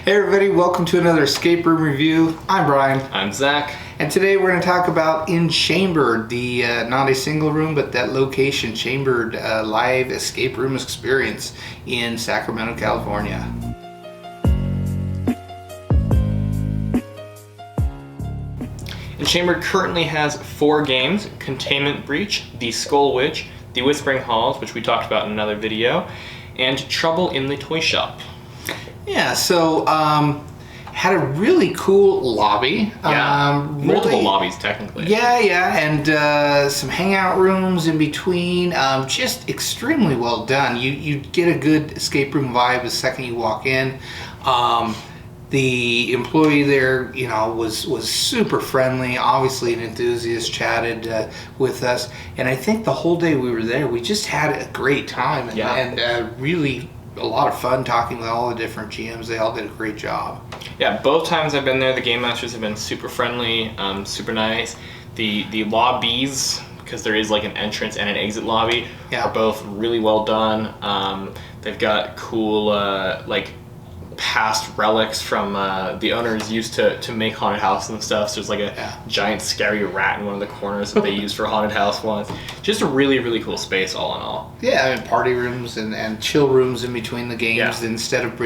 Hey everybody, welcome to another escape room review. I'm Brian. I'm Zach. And today we're going to talk about Enchambered, the not a single room, but that location, Chambered live escape room experience in Sacramento, California. Enchambered currently has 4 games: Containment Breach, The Skull Witch, The Whispering Halls, which we talked about in another video, and Trouble in the Toy Shop. Yeah, so had a really cool lobby. Multiple lobbies technically. Yeah, and some hangout rooms in between. Just extremely well done. You get a good escape room vibe the second you walk in. The employee there, was super friendly. Obviously, an enthusiast. Chatted with us, and I think the whole day we were there, we just had a great time and really a lot of fun talking with all the different GMs. They all did a great job. Yeah, both times I've been there, the game masters have been super friendly, super nice. The lobbies, because there is like an entrance and an exit lobby, are both really well done. They've got cool past relics from the owners used to make haunted house and stuff. So there's like a giant scary rat in one of the corners that they used for haunted house once. Just a really, really cool space all in all. Yeah, I mean, party rooms and chill rooms in between the games instead of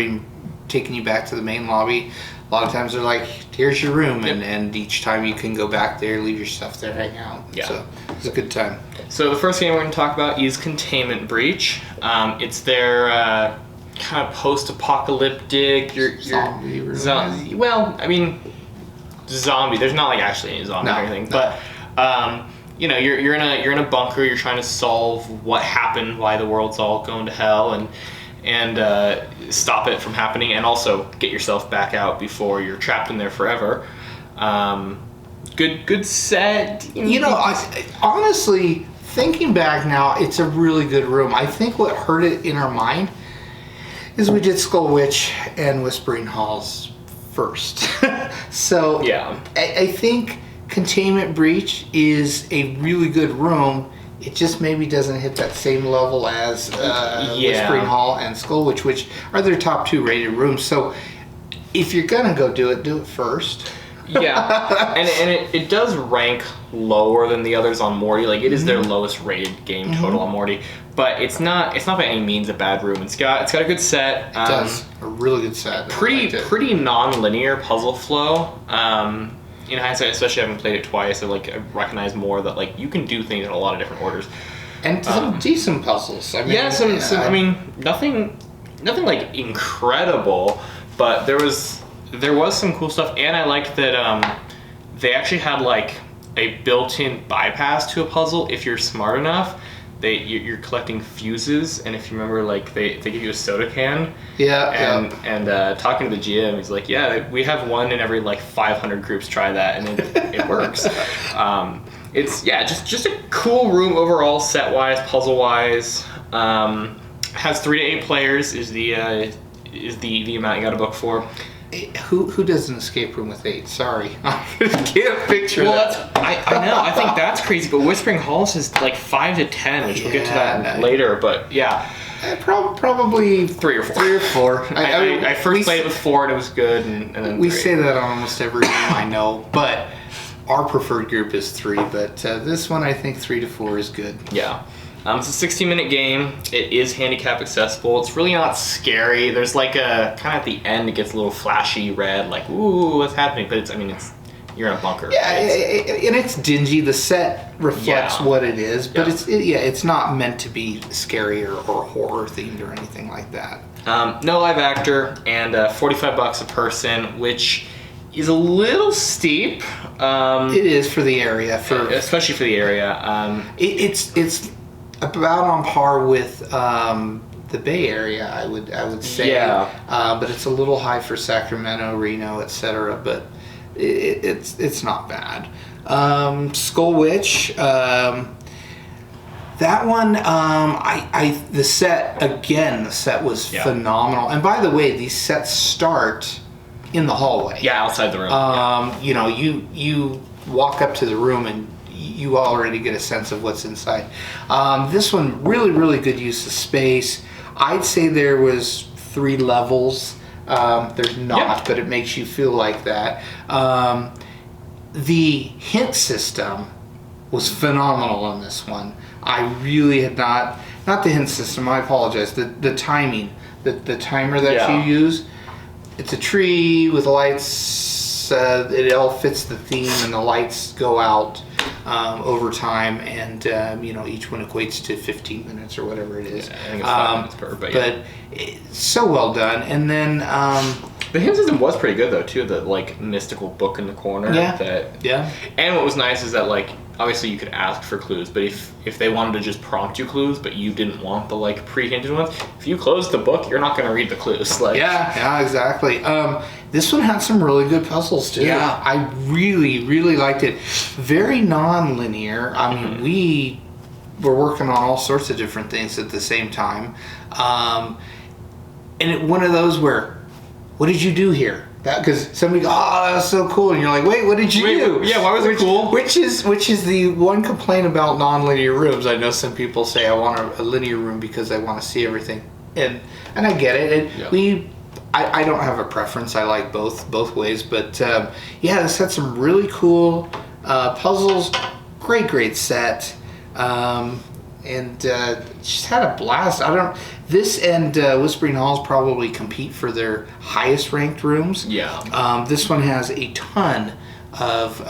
taking you back to the main lobby. A lot of times they're like, here's your room, and each time you can go back there, leave your stuff there, hang out. So it's a good time. So the first game we're going to talk about is Containment Breach. It's their kind of post-apocalyptic, zombie. Zombie. There's not like actually any zombie or anything, but you're in a bunker. You're trying to solve what happened, why the world's all going to hell, and stop it from happening, and also get yourself back out before you're trapped in there forever. Good set. Honestly, thinking back now, it's a really good room. I think what hurt it in our mind is we did Skull Witch and Whispering Halls first. So I think Containment Breach is a really good room. It just maybe doesn't hit that same level as Whispering Hall and Skull Witch, which are their top 2 rated rooms. So if you're gonna go do it first. and it does rank lower than the others on Morty. Like it is their lowest rated game total on Morty, but it's not by any means a bad room. It's got a good set. It does a really good set. Pretty non-linear puzzle flow. In hindsight, especially having played it twice, I recognize more that you can do things in a lot of different orders. And some decent puzzles. I mean, nothing like incredible, but there was some cool stuff, and I liked that they actually had like a built-in bypass to a puzzle if you're smart enough. You're collecting fuses, and if you remember, they give you a soda can. And talking to the GM, he's like, we have one in every 500 groups try that, and it works. It's just a cool room overall, set wise, puzzle wise. Has 3 to 8 players is the amount you got to book for. Who does an escape room with 8? Sorry, I can't picture that. I know. I think that's crazy. But Whispering Halls is 5 to 10, which we'll get to that later. But probably 3 or 4. 3 or 4. I first played it with 4, and it was good. And then we 3. say that on almost every game I know, but our preferred group is 3. But this one, I think 3 to 4 is good. Yeah. It's a 16-minute game. It is handicap accessible. It's really not scary. There's a kind of at the end, it gets a little flashy red, ooh, what's happening? But you're in a bunker. Yeah, and it's dingy. The set reflects what it is, but it's not meant to be scary or horror themed or anything like that. No live actor, and $45 a person, which is a little steep. It is for the area, especially for the area. It's about on par with the Bay Area, I would say. But it's a little high for Sacramento, Reno, etc. But it's not bad. Skull Witch. That one, the set was phenomenal. And by the way, these sets start in the hallway. Yeah, outside the room. You walk up to the room and you already get a sense of what's inside. This one, really, really good use of space. I'd say there was 3 levels. There's not, but it makes you feel like that. The hint system was phenomenal on this one. I really had not the hint system, I apologize, the timing, the timer that you use. It's a tree with lights, it all fits the theme, and the lights go out over time, and each one equates to 15 minutes or whatever it is. Yeah, I think it's 5 minutes per, but it's so well done. And then the hint system was pretty good though too. The like mystical book in the corner. Yeah. And what was nice is that like obviously you could ask for clues, but if they wanted to just prompt you clues, but you didn't want the like pre-hinted ones, if you close the book, you're not going to read the clues. Like yeah, exactly. This one had some really good puzzles too. Yeah, I really, really liked it. Very non-linear. I mean, we were working on all sorts of different things at the same time, and one of those where, what did you do here? Because somebody goes, oh, that's so cool, and you're like, wait, what did you do? Yeah, why was it cool? Which is the one complaint about non-linear rooms. I know some people say I want a linear room because I want to see everything, and I get it. And I don't have a preference. I like both ways, but this had some really cool puzzles. Great set, and just had a blast. This and Whispering Halls probably compete for their highest ranked rooms. Yeah. This one has a ton of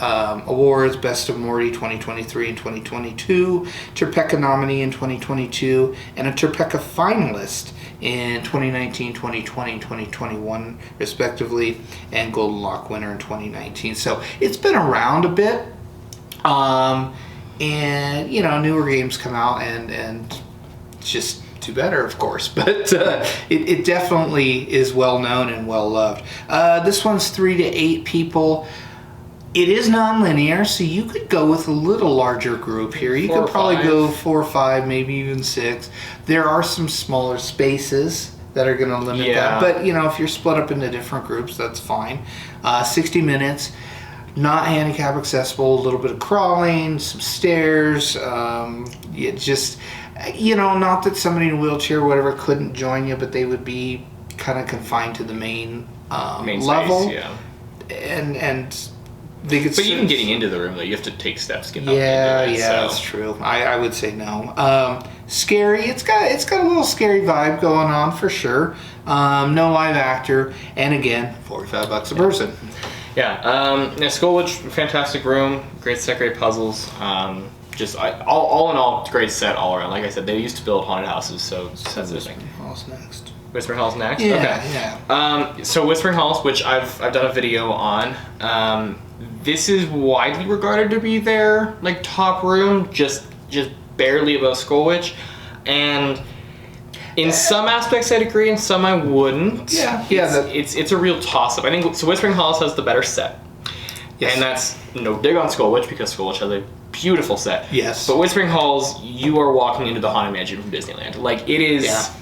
awards: Best of Morty 2023 and 2022, Terpeka nominee in 2022, and a Terpeka finalist in 2019, 2020, and 2021 respectively, and Golden Lock winner in 2019. So it's been around a bit, and newer games come out and just do better, of course, but it definitely is well known and well loved. This one's 3 to 8 people. It is non-linear, so you could go with a little larger group here. You could probably go 4 or 5, maybe even 6. There are some smaller spaces that are going to limit that, but if you're split up into different groups, that's fine. 60 minutes, not handicap accessible, a little bit of crawling, some stairs. Not that somebody in a wheelchair or whatever couldn't join you, but they would be kind of confined to the main level. Space, and they could. But even getting into the room, though, you have to take steps to get up into it. That's true. I would say no. Scary. It's got a little scary vibe going on for sure. No live actor, and again, $45 a person. Yeah. Skull Witch, fantastic room, great set, great puzzles. All in all, great set all around. Like I said, they used to build haunted houses, so that's the thing. Whispering Halls next. Yeah. So Whispering Halls, which I've done a video on. This is widely regarded to be their like top room, just barely above Skull Witch, and in some aspects I'd agree, in some I wouldn't. It's a real toss up. I think so. Whispering Halls has the better set, and that's no dig on Skull Witch because Skull Witch has a beautiful set. Yes. But Whispering Halls, you are walking into the Haunted Mansion from Disneyland. Like it is. Yeah.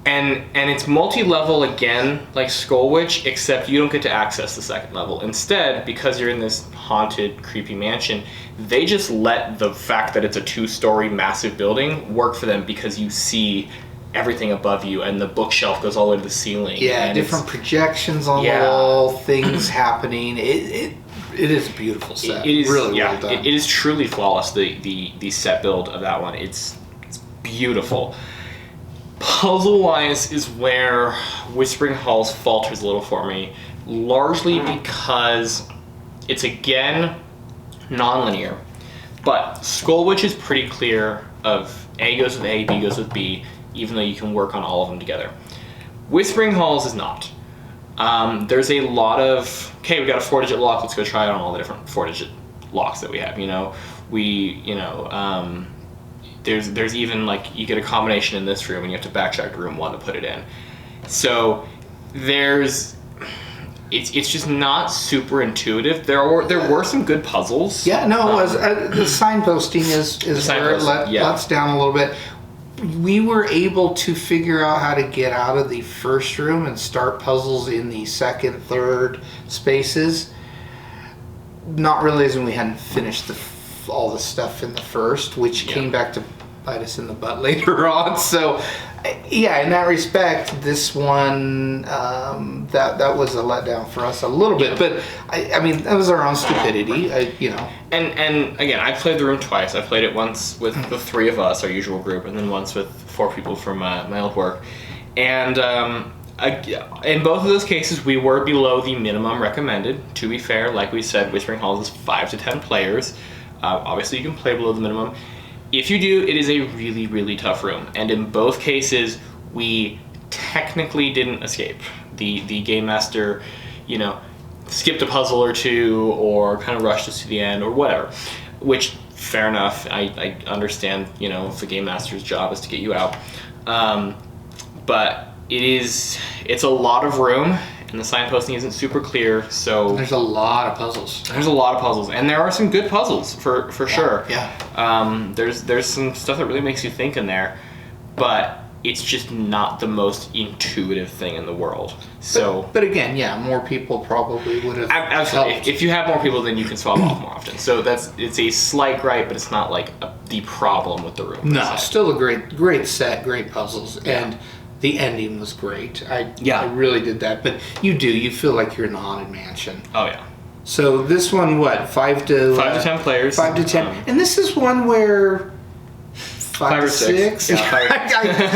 And it's multi-level again, like Skull Witch, except you don't get to access the second level. Instead, because you're in this haunted, creepy mansion, they just let the fact that it's a 2-story massive building work for them because you see everything above you, and the bookshelf goes all the way to the ceiling. Yeah, and different projections on the wall, things happening. It is a beautiful set. It is really well done. It is truly flawless. The set build of that one, it's beautiful. Puzzle-wise is where Whispering Halls falters a little for me, largely because it's again non-linear, but Skull Witch is pretty clear of A goes with A, B goes with B, even though you can work on all of them together. Whispering Halls is not. There's a lot of, okay, we got a 4-digit lock, let's go try it on all the different 4-digit locks that we have, There's even like you get a combination in this room and you have to backtrack to room 1 to put it in. So it's just not super intuitive. There were some good puzzles. Yeah, no, it was the signposting is where it lets down a little bit. We were able to figure out how to get out of the first room and start puzzles in the second, third spaces, not realizing we hadn't finished all the stuff in the first, which came back to bite us in the butt later on. So Yeah, in that respect, this one that was a letdown for us a little bit. But I mean, that was our own stupidity, And again, I played the room twice. I played it once with the three of us, our usual group, and then once with 4 people from my old work. And in both of those cases, we were below the minimum recommended. To be fair, like we said, Whispering Halls is 5 to 10 players. Obviously, you can play below the minimum. If you do, it is a really, really tough room. And in both cases, we technically didn't escape. The game master, skipped a puzzle or two or kind of rushed us to the end or whatever. Which, fair enough. I understand, if the game master's job is to get you out. But it's a lot of room. And the signposting isn't super clear, so... There's a lot of puzzles. There's a lot of puzzles. And there are some good puzzles, for sure. Yeah. There's some stuff that really makes you think in there. But it's just not the most intuitive thing in the world. So... But again, yeah, more people probably would have absolutely. helped. If you have more people, then you can swap off more often. So it's a slight gripe, but it's not like the problem with the room. No, still a great set, great puzzles. Yeah. And... the ending was great. I really did that. But you feel like you're in the Haunted Mansion. Oh, yeah. So this one, what? 5 to 10 players. 5 to 10. And this is one where 5 or to 6. Yeah,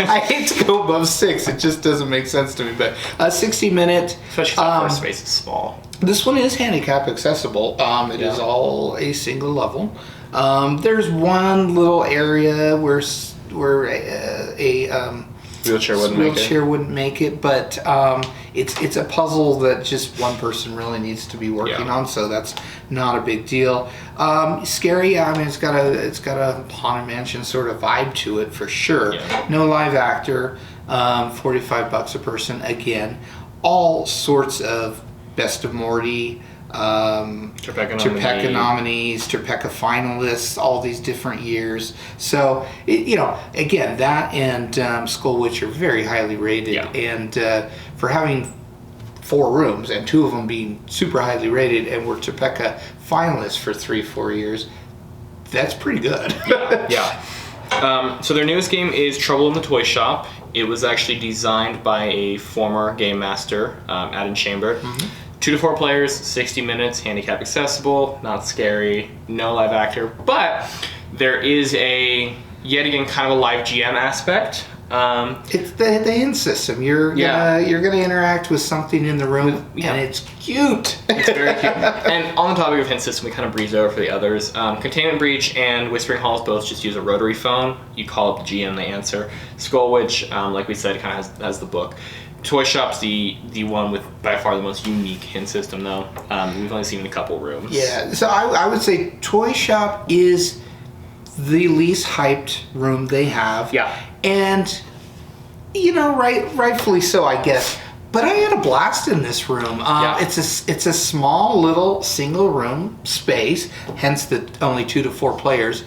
I hate to go above 6. It just doesn't make sense to me. But 60 minute. Especially since the first space is small. This one is handicap accessible. It is all a single level. There's one little area where a wheelchair wouldn't make it, but it's a puzzle that just one person really needs to be working on, so that's not a big deal. Scary, I mean, it's got a Haunted Mansion sort of vibe to it for sure. No live actor, $45 a person. Again, all sorts of Best of Morty, Tribeca nominees, Tribeca finalists, all these different years. So, again, that and Skull Witch are very highly rated. Yeah. And for having 4 rooms and 2 of them being super highly rated and were Tribeca finalists for 3-4 years, that's pretty good. Yeah. So their newest game is Trouble in the Toy Shop. It was actually designed by a former game master at Enchambered. 2 to 4 players, 60 minutes, handicap accessible, not scary, no live actor, but there is yet again kind of a live GM aspect. It's the hint system. You're gonna interact with something in the room, and it's cute. It's very cute. And on the topic of hint system, we kind of breeze over for the others. Containment Breach and Whispering Halls both just use a rotary phone. You call up the GM, they answer. Skull Witch, like we said, kind of has the book. Toy Shop's the one with by far the most unique hint system, though. We've only seen in a couple rooms. Yeah, so I would say Toy Shop is the least hyped room they have. Yeah. And, rightfully so, I guess. But I had a blast in this room. It's a small little single room space, hence the only 2 to 4 players.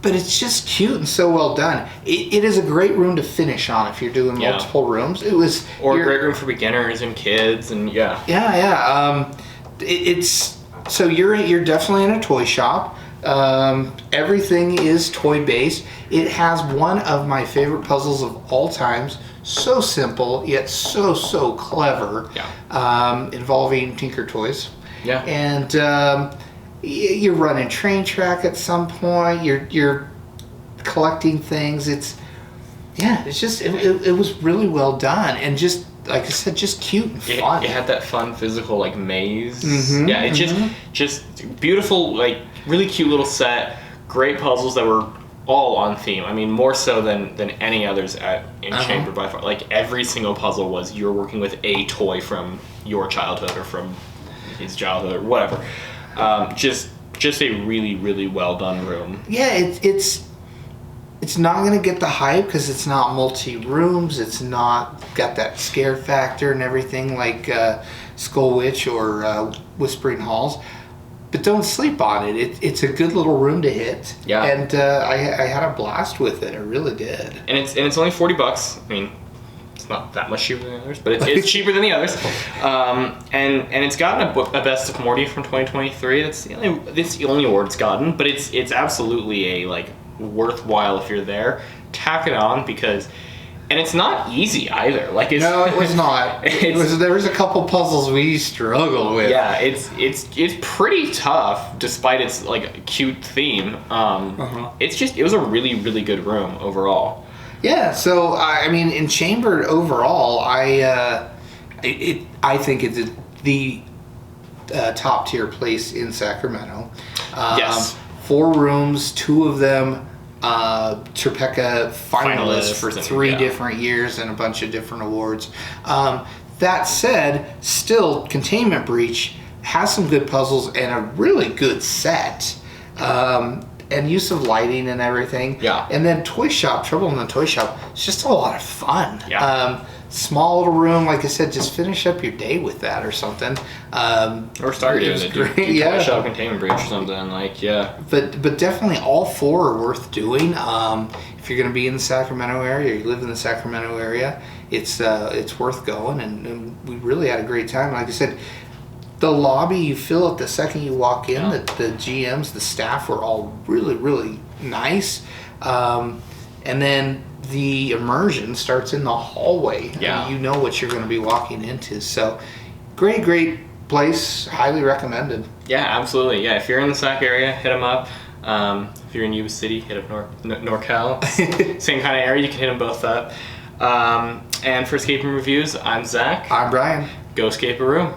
But it's just cute and so well done. It is a great room to finish on if you're doing multiple rooms. Or a great room for beginners and kids, and it's so you're definitely in a toy shop. Everything is toy based. It has one of my favorite puzzles of all times. So simple yet so clever. Involving Tinker Toys. Yeah. And you're running train track at some point. You're collecting things. It was really well done, and just like I said, just cute and fun. It had that fun physical maze. It's just beautiful, really cute little set. Great puzzles that were all on theme. I mean, more so than any others at Enchambered by far. Every single puzzle was you're working with a toy from your childhood or from his childhood or whatever. Just a really, really well done room. Yeah, it's not going to get the hype because it's not multi-rooms. It's not got that scare factor and everything like Skull Witch or Whispering Halls. But don't sleep on it. It's a good little room to hit. Yeah. And I had a blast with it. I really did. And it's only $40. I mean, it's not that much cheaper than the others, but it's cheaper than the others. And it's gotten a Best of Morty from 2023. That's the only award it's gotten, but it's absolutely a worthwhile if you're there. tack it on because, and it's not easy either. Like it's, No, it was not. There was a couple puzzles we struggled with. Yeah, it's pretty tough despite its like cute theme. It was a really, really good room overall. Yeah, so I mean, Enchambered overall, I think it's the top tier place in Sacramento. Yes. 4 rooms, 2 of them Tribeca finalists for 3 different years and a bunch of different awards. That said, still, Containment Breach has some good puzzles and a really good set. And use of lighting and everything. Yeah. And then Toy Shop, Trouble in the Toy Shop, it's just a lot of fun. Yeah. Small little room, like I said, just finish up your day with that or something. Or start doing it. Do Yeah. Toy Shop Containment Breach or something. Like, yeah. But definitely all 4 are worth doing. If you're going to be in the Sacramento area, or you live in the Sacramento area, it's worth going. And we really had a great time. Like I said, the lobby, you feel it the second you walk in. Yeah. The GMs, the staff were all really, really nice. And then the immersion starts in the hallway. Yeah. You know what you're going to be walking into. So great place. Highly recommended. Yeah, absolutely. Yeah, if you're in the Sac area, hit them up. If you're in Yuba City, hit up NorCal. Same kind of area, you can hit them both up. And for Escape Room Reviews, I'm Zach. I'm Brian. Go escape a room.